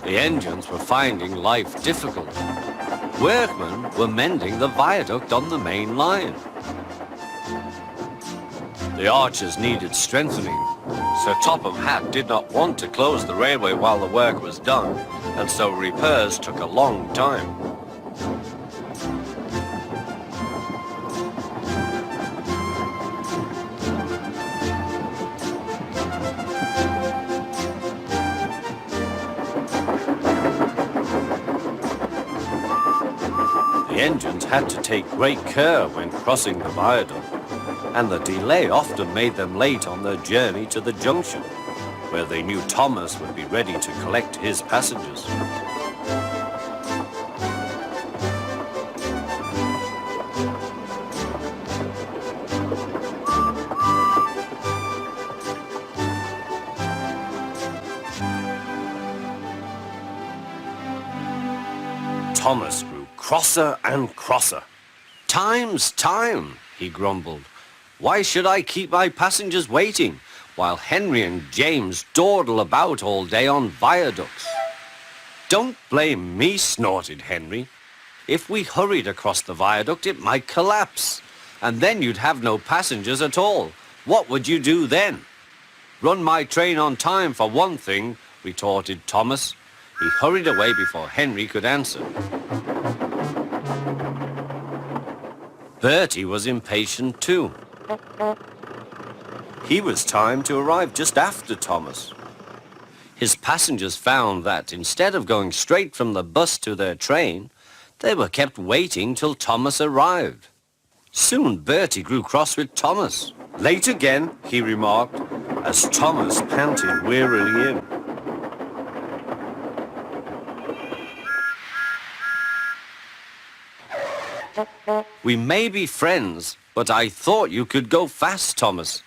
The engines were finding life difficult. Workmen were mending the viaduct on the main line. The arches needed strengthening. Sir Topham Hatt did not want to close the railway while the work was done, and so repairs took a long time. The engines had to take great care when crossing the viaduct, and the delay often made them late on their journey to the junction, where they knew Thomas would be ready to collect his passengers. Thomas grew crosser and crosser. "Time's time," he grumbled. "Why should I keep my passengers waiting while Henry and James dawdle about all day on viaducts?" "Don't blame me," snorted Henry. "If we hurried across the viaduct, it might collapse, and then you'd have no passengers at all. What would you do then?" "Run my train on time for one thing," retorted Thomas. He hurried away before Henry could answer. Bertie was impatient too. He was timed to arrive just after Thomas. His passengers found that instead of going straight from the bus to their train, they were kept waiting till Thomas arrived. Soon Bertie grew cross with Thomas. "Late again," he remarked, as Thomas panted wearily in. "We may be friends, but I thought you could go fast, Thomas.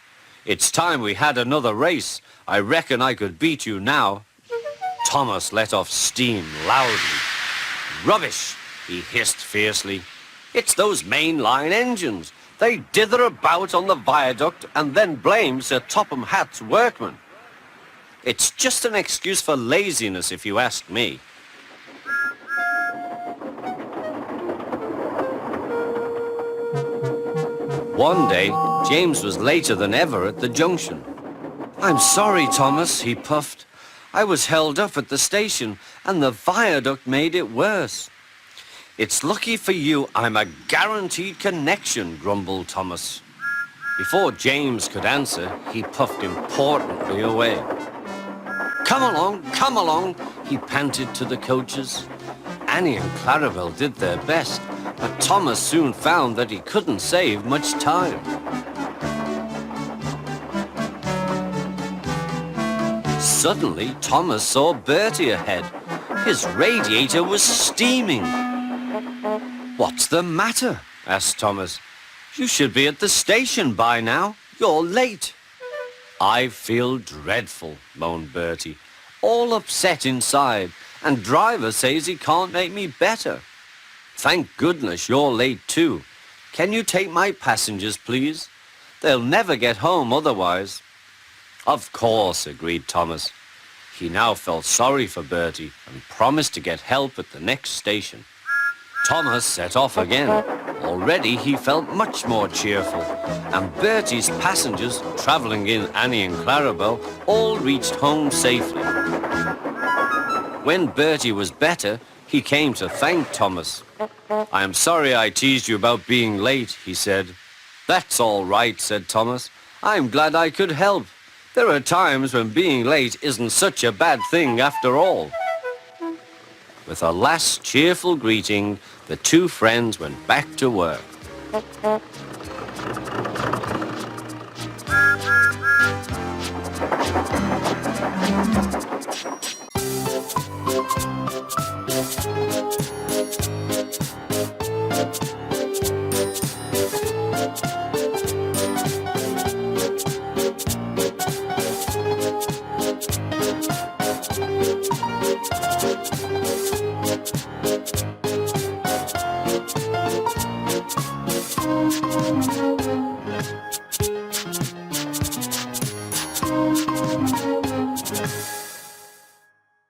It's time we had another race. I reckon I could beat you now." Thomas let off steam loudly. "Rubbish," he hissed fiercely. "It's those main-line engines. They dither about on the viaduct and then blame Sir Topham Hatt's workmen. It's just an excuse for laziness, if you ask me." One day, James was later than ever at the junction. "I'm sorry, Thomas," he puffed. "I was held up at the station, and the viaduct made it worse." "It's lucky for you I'm a guaranteed connection," grumbled Thomas. Before James could answer, he puffed importantly away. Come along," he panted to the coaches. Annie and Clarabel did their best, but Thomas soon found that he couldn't save much time. Suddenly, Thomas saw Bertie ahead. His radiator was steaming. "What's the matter?" asked Thomas. "You should be at the station by now. You're late." "I feel dreadful," moaned Bertie. "All upset inside, and driver says he can't make me better." "Thank goodness you're late too. Can you take my passengers, please? They'll never get home otherwise." "Of course," agreed Thomas. He now felt sorry for Bertie and promised to get help at the next station. Thomas set off again. Already he felt much more cheerful, and Bertie's passengers, travelling in Annie and Clarabel, all reached home safely. When Bertie was better, he came to thank Thomas. "I am sorry I teased you about being late," he said. "That's all right," said Thomas. "I'm glad I could help. There are times when being late isn't such a bad thing after all." With a last cheerful greeting, the two friends went back to work.